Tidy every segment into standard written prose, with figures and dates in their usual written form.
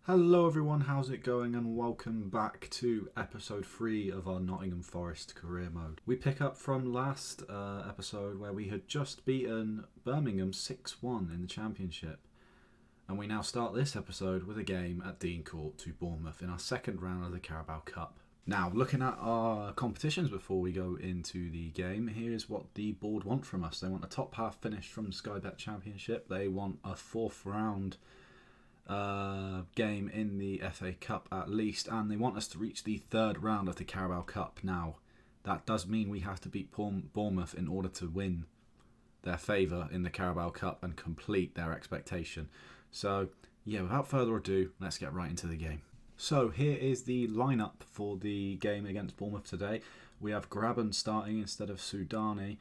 Hello everyone, how's it going, and welcome back to episode 3 of our Nottingham Forest career mode. We pick up from last episode where we had just beaten Birmingham 6-1 in the Championship, and we now start this episode with a game at Dean Court to Bournemouth in our second round of the Carabao Cup. Now, looking at our competitions before we go into the game, here's what the board want from us. They want a top half finish from the Sky Bet Championship, they want a fourth round game in the FA Cup at least, and they want us to reach the third round of the Carabao Cup. Now, that does mean we have to beat Bournemouth in order to win their favour in the Carabao Cup and complete their expectation. So, yeah, without further ado, let's get right into the game. So, here is the lineup for the game against Bournemouth today. We have Grabben starting instead of Soudani,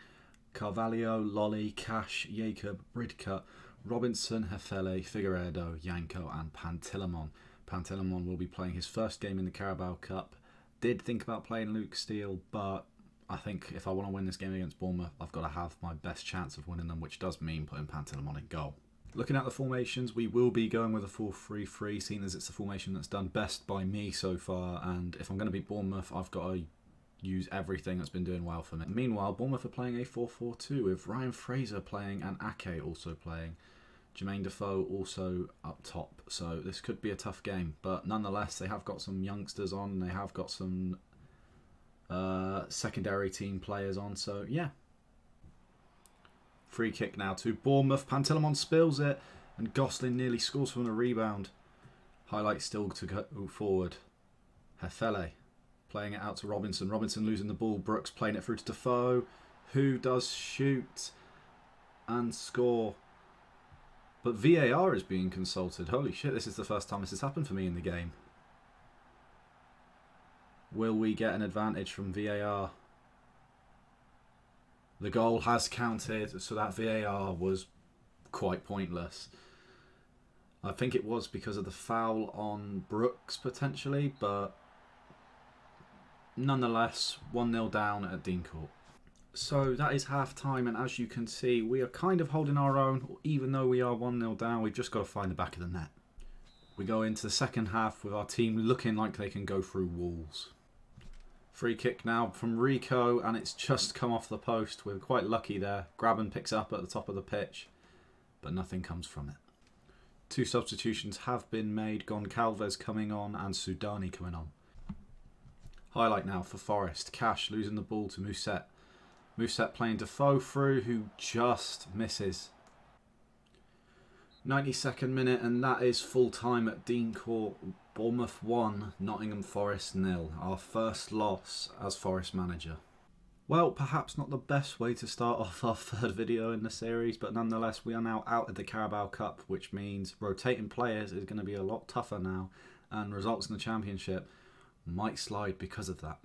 Carvalho, Lolly, Cash, Jacob, Bridcut, Robinson, Hefele, Figueiredo, Yanko and Pantilimon. Pantilimon will be playing his first game in the Carabao Cup. Did think about playing Luke Steele, but I think if I want to win this game against Bournemouth, I've got to have my best chance of winning them, which does mean putting Pantilimon in goal. Looking at the formations, we will be going with a 4-3-3, seeing as it's the formation that's done best by me so far, and if I'm going to beat Bournemouth, I've got to use everything that's been doing well for me. Meanwhile, Bournemouth are playing a 4-4-2 with Ryan Fraser playing and Ake also playing. Jermaine Defoe also up top, so this could be a tough game, but nonetheless they have got some youngsters on, they have got some secondary team players on, so yeah. Free kick now to Bournemouth, Pantilimon spills it and Gosling nearly scores from a rebound. Highlight still to go forward. Hefele playing it out to Robinson, Robinson losing the ball, Brooks playing it through to Defoe, who does shoot and score. But VAR is being consulted. Holy shit, this is the first time this has happened for me in the game. Will we get an advantage from VAR? The goal has counted, so that VAR was quite pointless. I think it was because of the foul on Brooks, potentially, but nonetheless, 1-0 down at Dean Court. So that is half time, and as you can see, we are kind of holding our own. Even though we are 1-0 down, we've just got to find the back of the net. We go into the second half with our team looking like they can go through walls. Free kick now from Rico, and it's just come off the post. We're quite lucky there. Grabben picks up at the top of the pitch, but nothing comes from it. Two substitutions have been made. Goncalves coming on and Soudani coming on. Highlight now for Forest. Cash losing the ball to Mousset. Mousset playing Defoe through, who just misses. 92nd minute, and that is full time at Dean Court. Bournemouth 1, Nottingham Forest 0. Our first loss as Forest manager. Well, perhaps not the best way to start off our third video in the series, but nonetheless we are now out of the Carabao Cup, which means rotating players is going to be a lot tougher now, and results in the Championship might slide because of that.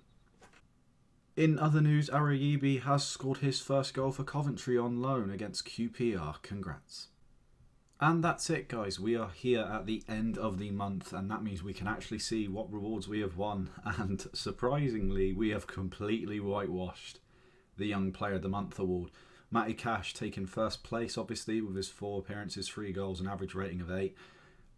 In other news, Arayibi has scored his first goal for Coventry on loan against QPR. Congrats. And that's it, guys. We are here at the end of the month, and that means we can actually see what rewards we have won. And surprisingly, we have completely whitewashed the Young Player of the Month award. Matty Cash taking first place, obviously, with his 4 appearances, 3 goals, and average rating of 8.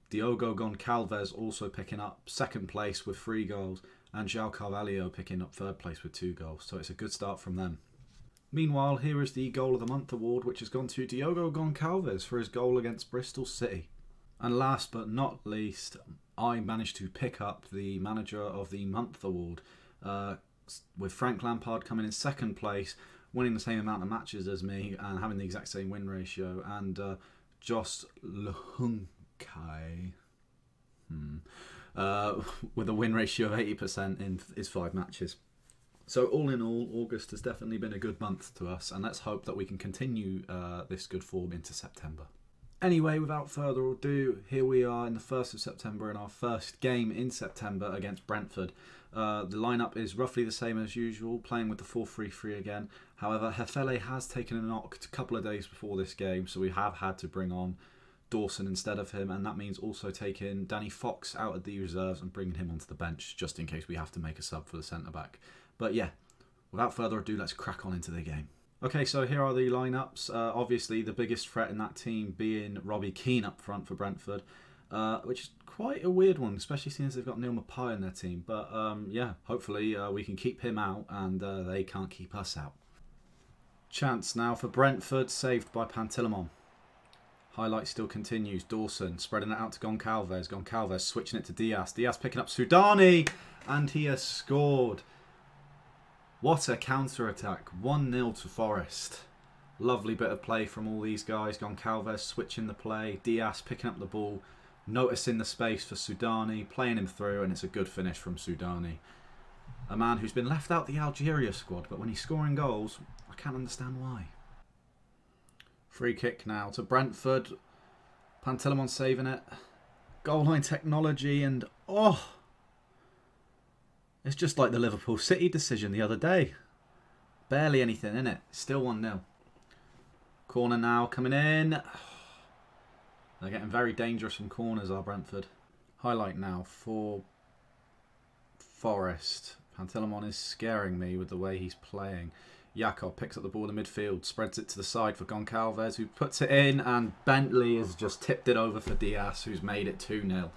Diogo Goncalves also picking up second place with 3 goals. And João Carvalho picking up third place with 2 goals. So it's a good start from them. Meanwhile, here is the Goal of the Month award, which has gone to Diogo Goncalves for his goal against Bristol City. And last but not least, I managed to pick up the Manager of the Month award, with Frank Lampard coming in second place, winning the same amount of matches as me and having the exact same win ratio, and Jos Luhunkai with a win ratio of 80% in his 5 matches. So all in all, August has definitely been a good month to us, and let's hope that we can continue this good form into September. Anyway, without further ado, here we are in the 1st of September in our first game in September against Brentford. The lineup is roughly the same as usual, playing with the 4-3-3 again. However, Hefele has taken a knock a couple of days before this game, so we have had to bring on Dawson instead of him, and that means also taking Danny Fox out of the reserves and bringing him onto the bench just in case we have to make a sub for the centre-back. But yeah, without further ado, let's crack on into the game. Okay, so here are the lineups. Obviously, the biggest threat in that team being Robbie Keane up front for Brentford. which is quite a weird one, especially since they've got Neil Mapai in their team. But yeah, hopefully we can keep him out and they can't keep us out. Chance now for Brentford, saved by Pantilimon. Highlight still continues. Dawson spreading it out to Goncalves. Goncalves switching it to Diaz. Diaz picking up Soudani, and he has scored. What a counter-attack. 1-0 to Forest. Lovely bit of play from all these guys. Goncalves switching the play. Diaz picking up the ball, noticing the space for Soudani, playing him through, and it's a good finish from Soudani. A man who's been left out the Algeria squad, but when he's scoring goals, I can't understand why. Free kick now to Brentford. Pantilimon saving it. Goal line technology, and oh, it's just like the Liverpool City decision the other day. Barely anything in it. Still 1-0. Corner now coming in. They're getting very dangerous from corners, are Brentford. Highlight now for Forest. Pantilimon is scaring me with the way he's playing. Jakob picks up the ball in the midfield, spreads it to the side for Goncalves, who puts it in, and Bentley has just tipped it over for Diaz, who's made it 2-0.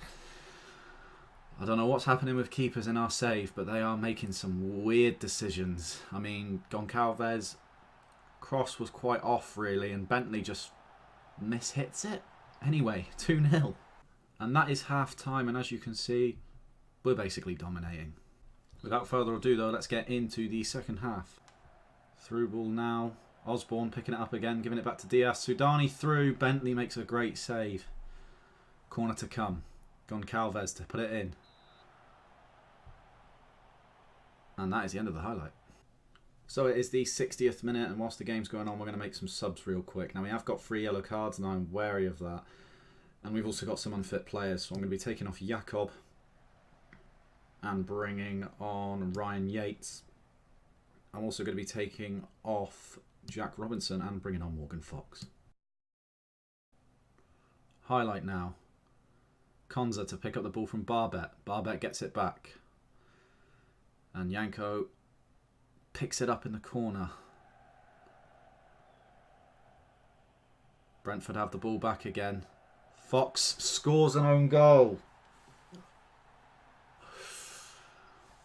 I don't know what's happening with keepers in our save, but they are making some weird decisions. I mean, Goncalves' cross was quite off, really, and Bentley just mishits it. Anyway, 2-0. And that is half-time, and as you can see, we're basically dominating. Without further ado, though, let's get into the second half. Through ball now. Osborne picking it up again, giving it back to Diaz. Soudani through. Bentley makes a great save. Corner to come. Goncalves to put it in. And that is the end of the highlight. So it is the 60th minute, and whilst the game's going on, we're going to make some subs real quick. Now, we have got 3 yellow cards, and I'm wary of that. And we've also got some unfit players, so I'm going to be taking off Jakob and bringing on Ryan Yates. I'm also going to be taking off Jack Robinson and bringing on Morgan Fox. Highlight now. Konza to pick up the ball from Barbet. Barbet gets it back. And Yanko picks it up in the corner. Brentford have the ball back again. Fox scores an own goal.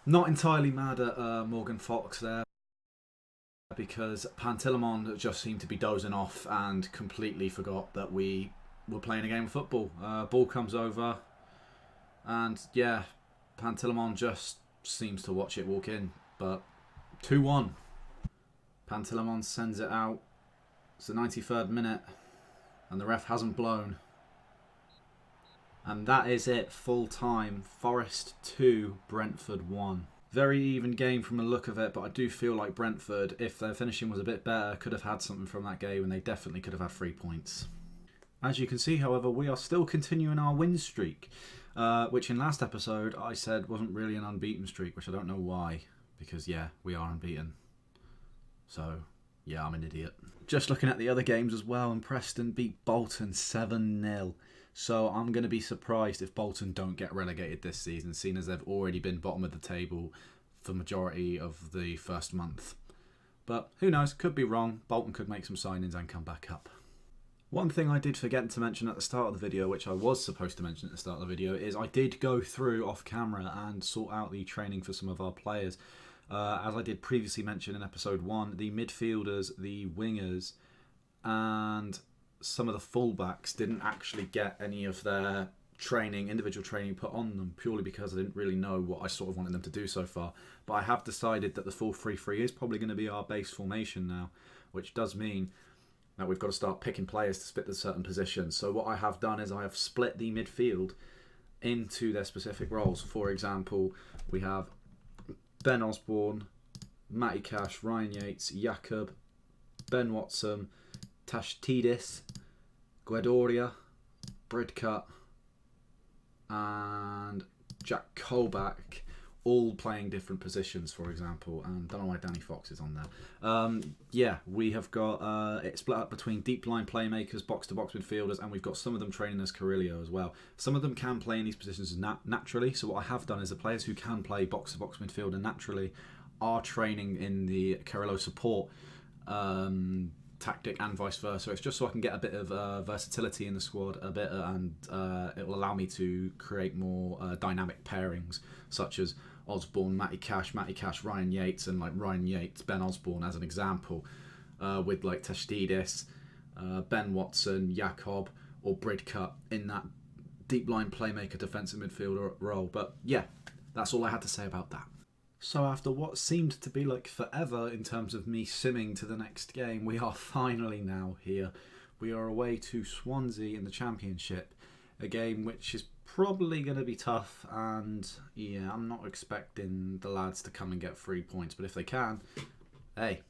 Not entirely mad at Morgan Fox there, because Pantilimon just seemed to be dozing off and completely forgot that we were playing a game of football. Ball comes over, and yeah, Pantilimon just seems to watch it walk in. But 2-1. Pantilimon sends it out. It's the 93rd minute, and the ref hasn't blown. And that is it, full time. Forest 2, Brentford 1. Very even game from the look of it, but I do feel like Brentford, if their finishing was a bit better, could have had something from that game, and they definitely could have had 3 points. As you can see, however, we are still continuing our win streak, which in last episode I said wasn't really an unbeaten streak, which I don't know why, because yeah, we are unbeaten. So yeah, I'm an idiot. Just looking at the other games as well, and Preston beat Bolton 7-0. So I'm going to be surprised if Bolton don't get relegated this season, seeing as they've already been bottom of the table for the majority of the first month. But who knows, could be wrong. Bolton could make some signings and come back up. One thing I did forget to mention at the start of the video, which I was supposed to mention at the start of the video, is I did go through off camera and sort out the training for some of our players. As I did previously mention in episode 1, the midfielders, the wingers, and some of the fullbacks didn't actually get any of their training, individual training put on them, purely because I didn't really know what I sort of wanted them to do so far. But I have decided that the full 3-3 is probably going to be our base formation now, which does mean that we've got to start picking players to split the certain positions. So what I have done is I have split the midfield into their specific roles. For example, we have Ben Osborne, Matty Cash, Ryan Yates, Jakob, Ben Watson, Tashtidis, Guedoria, Bridcut, and Jack Colback, all playing different positions, for example. And I don't know why Danny Fox is on there. Yeah, we have got it split up between deep line playmakers, box-to-box midfielders, and we've got some of them training as Carrillo as well. Some of them can play in these positions naturally, so what I have done is the players who can play box-to-box midfielder naturally are training in the Carrillo support tactic and vice versa. It's just so I can get a bit of versatility in the squad, and it will allow me to create more dynamic pairings, such as Osborne, Matty Cash, Ryan Yates, and like Ryan Yates, Ben Osborne as an example, with like Tashtidis, Ben Watson, Jakob, or Bridcut in that deep line playmaker defensive midfielder role. But yeah, that's all I had to say about that. So after what seemed to be like forever in terms of me simming to the next game, we are finally now here. We are away to Swansea in the Championship, a game which is probably going to be tough, and yeah, I'm not expecting the lads to come and get 3 points, but if they can, hey,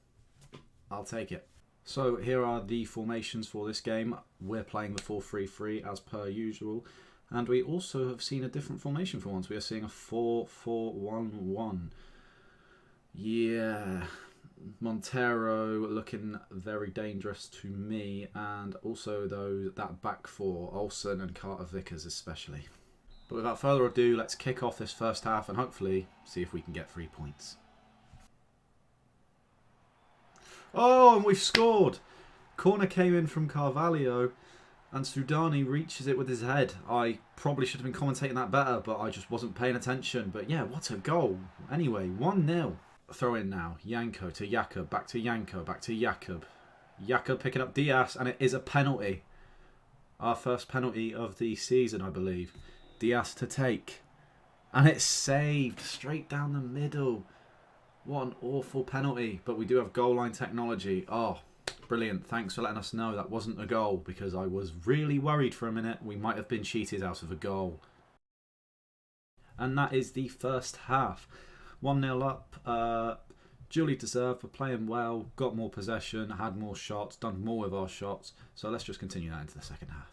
I'll take it. So here are the formations for this game. We're playing the 4-3-3 as per usual, and we also have seen a different formation for once. We are seeing a 4-4-1-1. Yeah, Montero looking very dangerous to me, and also that back four, Olsen and Carter Vickers especially. But without further ado, let's kick off this first half and hopefully see if we can get 3 points. Oh, and we've scored! Corner came in from Carvalho, and Soudani reaches it with his head. I probably should have been commentating that better, but I just wasn't paying attention. But yeah, what a goal. Anyway, 1-0. Throw in now. Janko to Jakob, back to Janko, back to Jakob. Jakob picking up Diaz, and it is a penalty. Our first penalty of the season, I believe. Diaz to take. And it's saved straight down the middle. What an awful penalty. But we do have goal line technology. Oh, brilliant. Thanks for letting us know that wasn't a goal, because I was really worried for a minute we might have been cheated out of a goal. And that is the first half. 1-0 up. Duly deserved. We're playing well. Got more possession. Had more shots. Done more with our shots. So let's just continue that into the second half.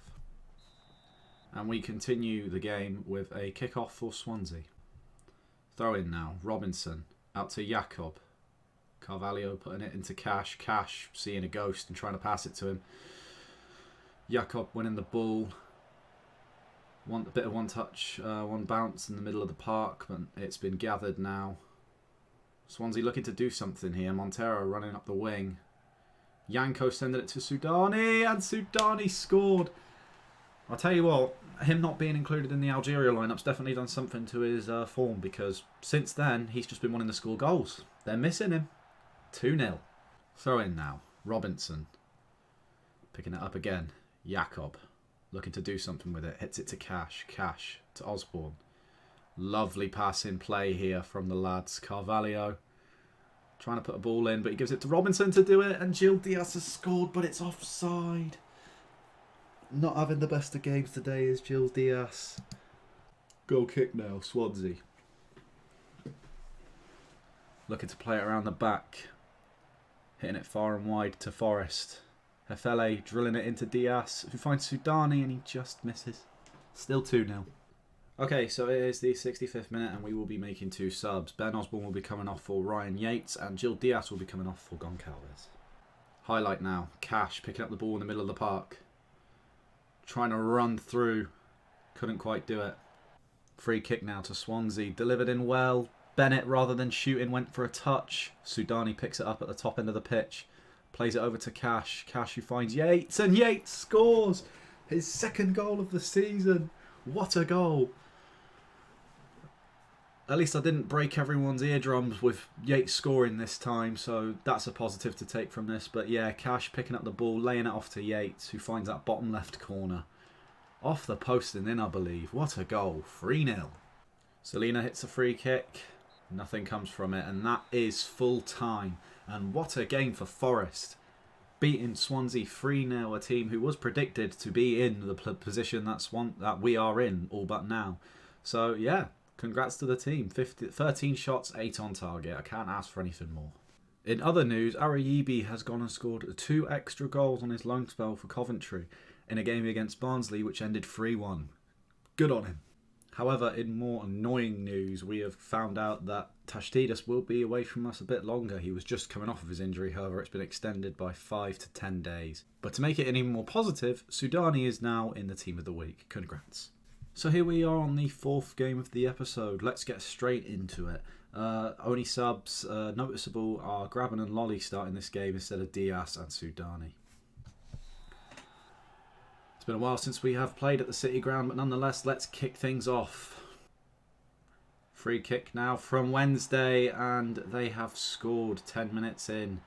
And we continue the game with a kick-off for Swansea. Throw in now. Robinson out to Jakob. Carvalho putting it into Cash. Cash seeing a ghost and trying to pass it to him. Jakob winning the ball. A bit of one touch, one bounce in the middle of the park, but it's been gathered now. Swansea looking to do something here. Montero running up the wing. Janko sending it to Soudani, and Soudani scored. I'll tell you what, him not being included in the Algeria lineup's definitely done something to his form, because since then he's just been wanting to score goals. They're missing him. 2-0. Throw in now. Robinson. Picking it up again. Jakob. Looking to do something with it. Hits it to Cash. Cash to Osborne. Lovely pass in play here from the lads. Carvalho trying to put a ball in, but he gives it to Robinson to do it. And Gil Diaz has scored, but it's offside. Not having the best of games today is Gil Diaz. Goal kick now, Swansea. Looking to play it around the back. Hitting it far and wide to Forest. Hefele drilling it into Diaz, who finds Soudani and he just misses. Still 2-0. Okay, so it is the 65th minute and we will be making 2 subs. Ben Osborne will be coming off for Ryan Yates and Gil Diaz will be coming off for Goncalves. Highlight now. Cash picking up the ball in the middle of the park. Trying to run through. Couldn't quite do it. Free kick now to Swansea. Delivered in well. Bennett, rather than shooting, went for a touch. Soudani picks it up at the top end of the pitch. Plays it over to Cash. Cash who finds Yates. And Yates scores! His second goal of the season. What a goal. At least I didn't break everyone's eardrums with Yates scoring this time. So that's a positive to take from this. But yeah, Cash picking up the ball. Laying it off to Yates, who finds that bottom left corner. Off the post and in, I believe. What a goal. 3-0. Selena hits a free kick. Nothing comes from it. And that is full time. And what a game for Forest. Beating Swansea 3-0, a team who was predicted to be in the position that we are in, all but now. So, yeah, congrats to the team. 13 shots, 8 on target. I can't ask for anything more. In other news, Arayibi has gone and scored 2 extra goals on his loan spell for Coventry in a game against Barnsley, which ended 3-1. Good on him. However, in more annoying news, we have found out that Tashtidis will be away from us a bit longer. He was just coming off of his injury, however, it's been extended by 5 to 10 days. But to make it even more positive, Soudani is now in the team of the week. Congrats. So here we are on the 4th game of the episode. Let's get straight into it. Only subs noticeable are Grabben and Lolly starting this game instead of Diaz and Soudani. It's been a while since we have played at the City Ground, but nonetheless, let's kick things off. Free kick now from Wednesday, and they have scored 10 minutes in.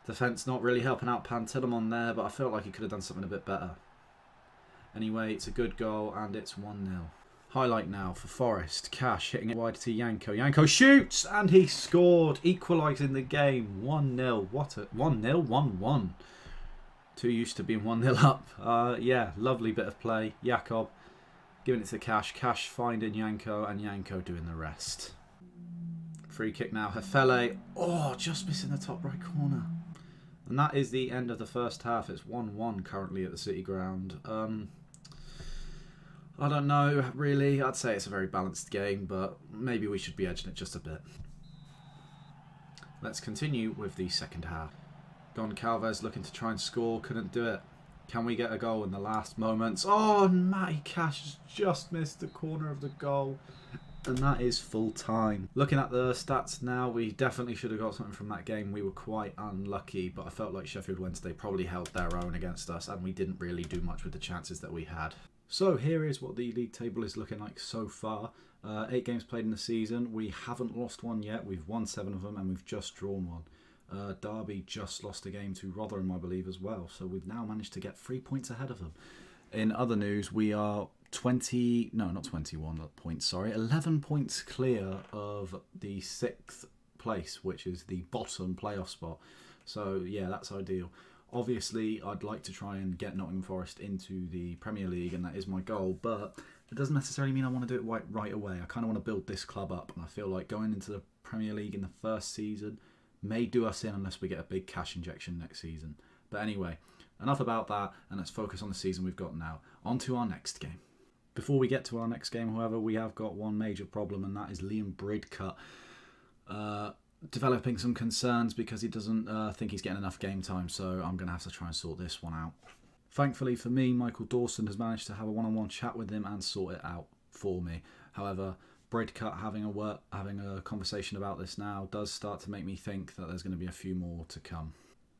Defence not really helping out Pantilimon there, but I felt like he could have done something a bit better. Anyway, it's a good goal, and it's 1-0. Highlight now for Forest. Cash hitting it wide to Yanko. Yanko shoots, and he scored, equalising the game. 1-0. What a 1-0, 1-1. Too used to being 1-0 up. Yeah, lovely bit of play. Jakob giving it to Cash. Cash finding Yanko, and Yanko doing the rest. Free kick now. Hefele. Oh, just missing the top right corner. And that is the end of the first half. It's 1-1 currently at the City Ground. I don't know, really. I'd say it's a very balanced game, but maybe we should be edging it just a bit. Let's continue with the second half. Goncalves looking to try and score, couldn't do it. Can we get a goal in the last moments? Oh, and Matty Cash has just missed the corner of the goal. And that is full time. Looking at the stats now, we definitely should have got something from that game. We were quite unlucky, but I felt like Sheffield Wednesday probably held their own against us, and we didn't really do much with the chances that we had. So here is what the league table is looking like so far. 8 games played in the season. We haven't lost one yet. We've won 7 of them, and we've just drawn one. Derby just lost a game to Rotherham, I believe, as well. So we've now managed to get 3 points ahead of them. In other news, we are 11 points clear of the 6th place, which is the bottom playoff spot. So yeah, that's ideal. Obviously, I'd like to try and get Nottingham Forest into the Premier League, and that is my goal, but it doesn't necessarily mean I want to do it right away. I kind of want to build this club up, and I feel like going into the Premier League in the first season may do us in unless we get a big cash injection next season. But anyway, enough about that, and let's focus on the season we've got now. On to our next game. Before we get to our next game, however, we have got one major problem, and that is Liam Bridcut developing some concerns because he doesn't think he's getting enough game time, so I'm going to have to try and sort this one out. Thankfully for me, Michael Dawson has managed to have a one-on-one chat with him and sort it out for me. However, Bridcut having a conversation about this now does start to make me think that there's going to be a few more to come.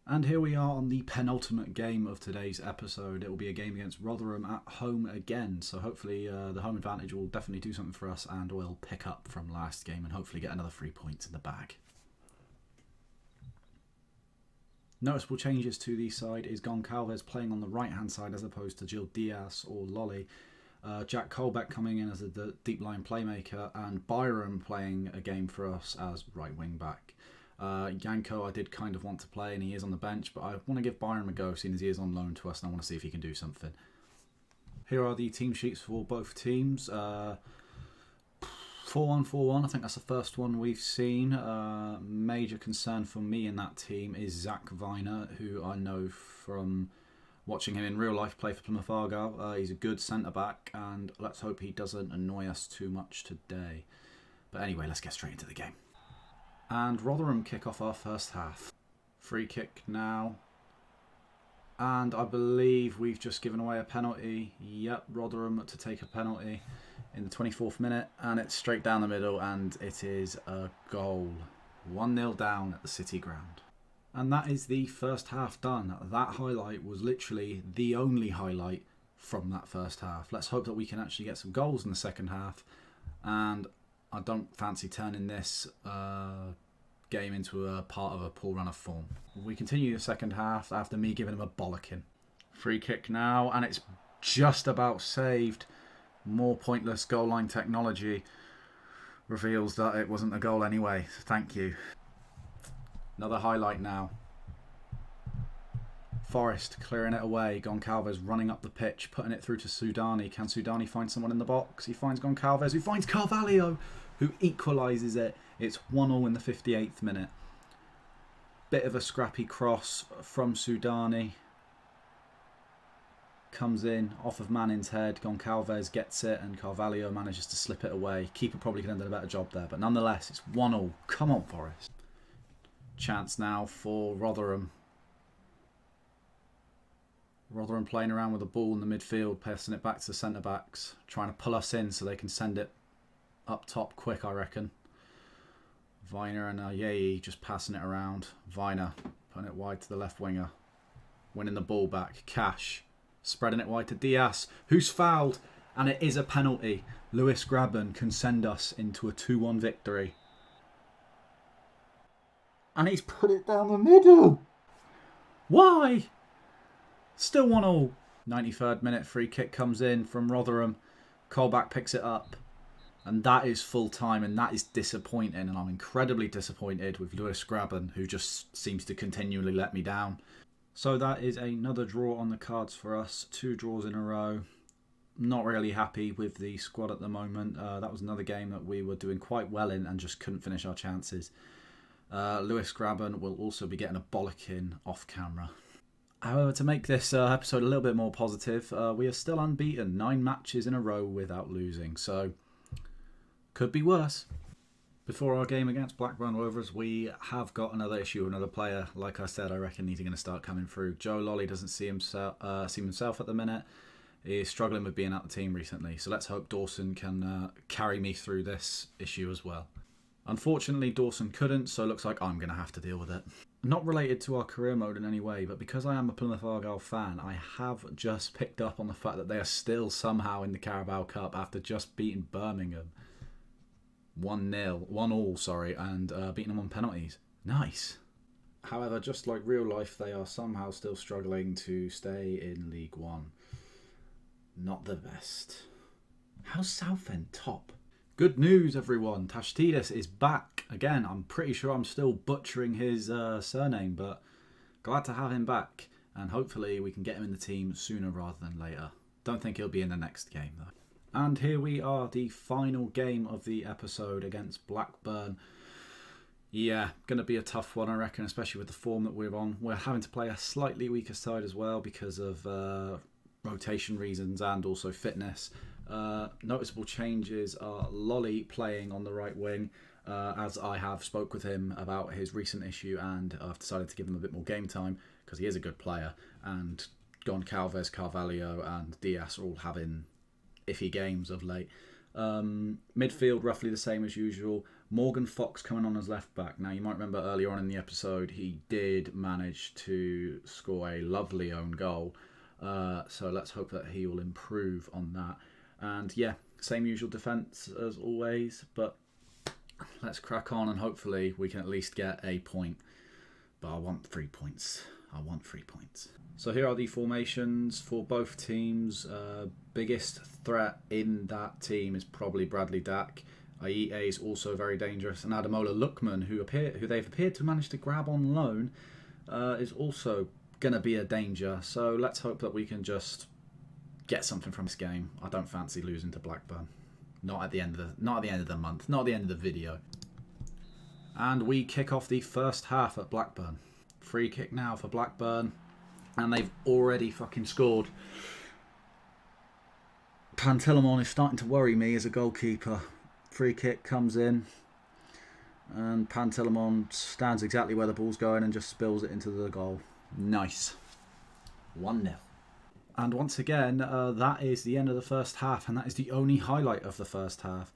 And here we are on the penultimate game of today's episode. It will be a game against Rotherham at home again. So hopefully the home advantage will definitely do something for us, and we'll pick up from last game and hopefully get another 3 points in the bag. Noticeable changes to the side is Goncalves playing on the right-hand side as opposed to Gil Diaz or Lolly. Jack Colbeck coming in as a deep line playmaker, and Byram playing a game for us as right wing back. Yanko I did kind of want to play, and he is on the bench, but I want to give Byram a go seeing as he is on loan to us, and I want to see if he can do something. Here are the team sheets for both teams. 4-1-4-1, I think that's the first one we've seen. Major concern for me in that team is Zach Viner, who I know from watching him in real life play for Plymouth Argyle. He's a good centre-back, and let's hope he doesn't annoy us too much today. But anyway, let's get straight into the game. And Rotherham kick off our first half. Free kick now. And I believe we've just given away a penalty. Yep, Rotherham to take a penalty in the 24th minute. And it's straight down the middle, and it is a goal. 1-0 down at the City Ground. And that is the first half done. That highlight was literally the only highlight from that first half. Let's hope that we can actually get some goals in the second half. And I don't fancy turning this game into a part of a poor run of form. We continue the second half after me giving him a bollocking. Free kick now, and it's just about saved. More pointless goal line technology reveals that it wasn't a goal anyway. Thank you. Another highlight now. Forest clearing it away. Goncalves running up the pitch, putting it through to Soudani. Can Soudani find someone in the box? He finds Goncalves, who finds Carvalho, who equalises it. It's 1-0 in the 58th minute. Bit of a scrappy cross from Soudani. Comes in off of Manning's head. Goncalves gets it, and Carvalho manages to slip it away. Keeper probably could have done a better job there, but nonetheless, it's 1-0. Come on, Forest. Chance now for Rotherham. Rotherham playing around with the ball in the midfield, passing it back to the centre-backs, trying to pull us in so they can send it up top quick, I reckon. Viner and Ayeyi just passing it around. Viner putting it wide to the left winger. Winning the ball back. Cash spreading it wide to Diaz, who's fouled. And it is a penalty. Lewis Grabben can send us into a 2-1 victory. And he's put it down the middle. Why? Still 1-1. 93rd minute, free kick comes in from Rotherham. Colback picks it up. And that is full time, and that is disappointing. And I'm incredibly disappointed with Lewis Grabben, who just seems to continually let me down. So that is another draw on the cards for us. 2 draws in a row. Not really happy with the squad at the moment. That was another game that we were doing quite well in and just couldn't finish our chances. Lewis Grabben will also be getting a bollocking off camera. However, to make this episode a little bit more positive, we are still unbeaten. 9 matches in a row without losing. So, could be worse. Before our game against Blackburn Rovers, we have got another issue, another player. Like I said, I reckon he's going to start coming through. Joe Lolly doesn't see himself at the minute. He's struggling with being out the team recently. So let's hope Dawson can carry me through this issue as well. Unfortunately, Dawson couldn't, so it looks like I'm going to have to deal with it. Not related to our career mode in any way, but because I am a Plymouth Argyle fan, I have just picked up on the fact that they are still somehow in the Carabao Cup after just beating Birmingham 1-0, and beating them on penalties. Nice. However, just like real life, they are somehow still struggling to stay in League One. Not the best. How's Southend top? Good news, everyone. Tashtidis is back. Again, I'm pretty sure I'm still butchering his surname, but glad to have him back. And hopefully we can get him in the team sooner rather than later. Don't think he'll be in the next game, though. And here we are, the final game of the episode against Blackburn. Yeah, going to be a tough one, I reckon, especially with the form that we're on. We're having to play a slightly weaker side as well because of rotation reasons and also fitness. Noticeable changes are Lolly playing on the right wing, as I have spoke with him about his recent issue, and I've decided to give him a bit more game time because he is a good player. And Goncalves, Carvalho and Diaz are all having iffy games of late. Midfield roughly the same as usual. Morgan Fox coming on as left back. Now you might remember earlier on in the episode he did manage to score a lovely own goal. So let's hope that he will improve on that. And yeah, same usual defence as always, but let's crack on and hopefully we can at least get a point. But I want 3 points. So here are the formations for both teams. Biggest threat in that team is probably Bradley Dack. Ayeyi is also very dangerous, and Ademola Lookman, who they've appeared to manage to grab on loan, is also going to be a danger. So let's hope that we can just get something from this game. I don't fancy losing to Blackburn. Not at the end of the month. Not at the end of the video. And we kick off the first half at Blackburn. Free kick now for Blackburn. And they've already fucking scored. Pantilimon is starting to worry me as a goalkeeper. Free kick comes in. And Pantilimon stands exactly where the ball's going and just spills it into the goal. Nice. 1-0. And once again, that is the end of the first half. And that is the only highlight of the first half.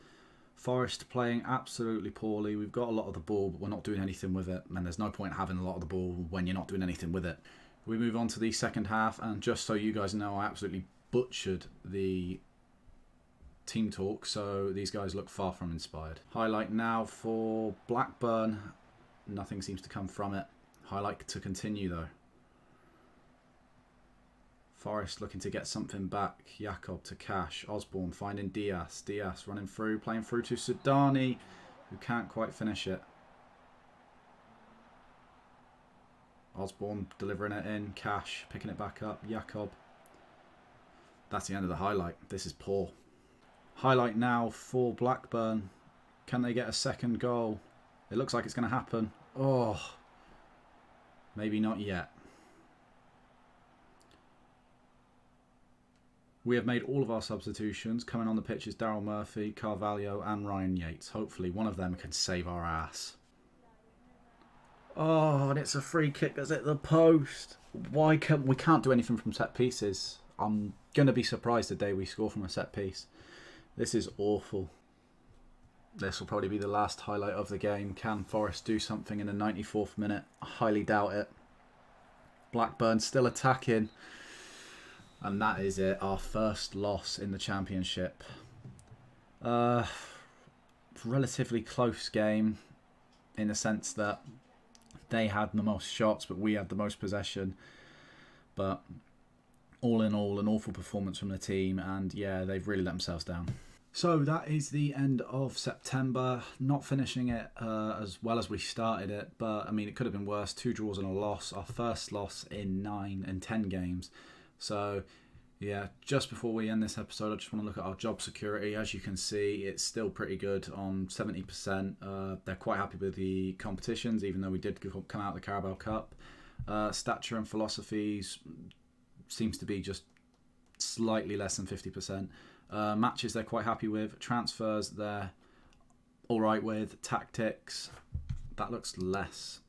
Forest playing absolutely poorly. We've got a lot of the ball, but we're not doing anything with it. And there's no point having a lot of the ball when you're not doing anything with it. We move on to the second half. And just so you guys know, I absolutely butchered the team talk. So these guys look far from inspired. Highlight now for Blackburn. Nothing seems to come from it. Highlight to continue though. Forest looking to get something back. Jakob to Cash. Osborne finding Diaz. Diaz running through, playing through to Sudani, who can't quite finish it. Osborne delivering it in. Cash picking it back up. Jakob. That's the end of the highlight. This is poor. Highlight now for Blackburn. Can they get a second goal? It looks like it's going to happen. Oh, maybe not yet. We have made all of our substitutions. Coming on the pitch is Daryl Murphy, Carvalho and Ryan Yates. Hopefully one of them can save our ass. Oh, and it's a free kick that's at the post. We can't do anything from set pieces. I'm going to be surprised the day we score from a set piece. This is awful. this will probably be the last highlight of the game. Can Forest do something in the 94th minute? I highly doubt it. Blackburn still attacking. And that is it. Our first loss in the Championship. Relatively close game in the sense that they had the most shots, but we had the most possession. But all in all, an awful performance from the team. And yeah, they've really let themselves down. So that is the end of September. Not finishing it as well as we started it, but I mean, it could have been worse. 2 draws and a loss. Our first loss in 9 and 10 games. So yeah, just before we end this episode, I just want to look at our job security. As you can see, it's still pretty good on 70%. They're quite happy with the competitions, even though we did come out of the Carabao Cup. Stature and philosophies seems to be just slightly less than 50%. Matches they're quite happy with. Transfers they're alright with. Tactics, that looks less.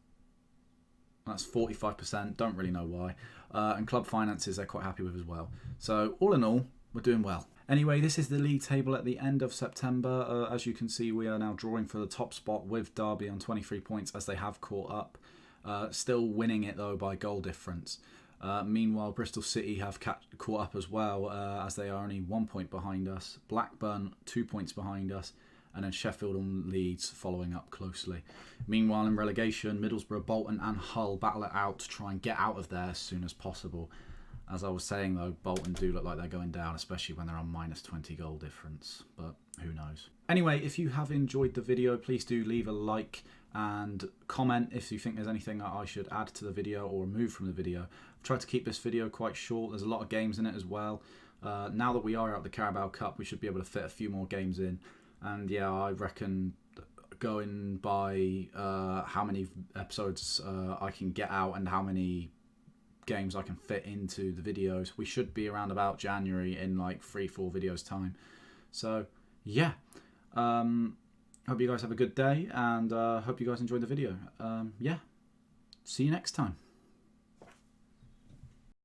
That's 45%, don't really know why. And club finances they're quite happy with as well. So all in all, we're doing well. Anyway, this is the league table at the end of September. As you can see, we are now drawing for the top spot with Derby on 23 points as they have caught up. Still winning it though by goal difference. Meanwhile, Bristol City have caught up as well as they are only 1 point behind us. Blackburn 2 points behind us. And then Sheffield and Leeds following up closely. Meanwhile, in relegation, Middlesbrough, Bolton and Hull battle it out to try and get out of there as soon as possible. As I was saying though, Bolton do look like they're going down, especially when they're on minus 20 goal difference. But who knows. Anyway, if you have enjoyed the video, please do leave a like and comment if you think there's anything that I should add to the video or remove from the video. I've tried to keep this video quite short. There's a lot of games in it as well. Now that we are out of the Carabao Cup, we should be able to fit a few more games in. And yeah, I reckon going by how many episodes I can get out and how many games I can fit into the videos, we should be around about January in like 3-4 videos time. So yeah, hope you guys have a good day and hope you guys enjoyed the video. Yeah, see you next time.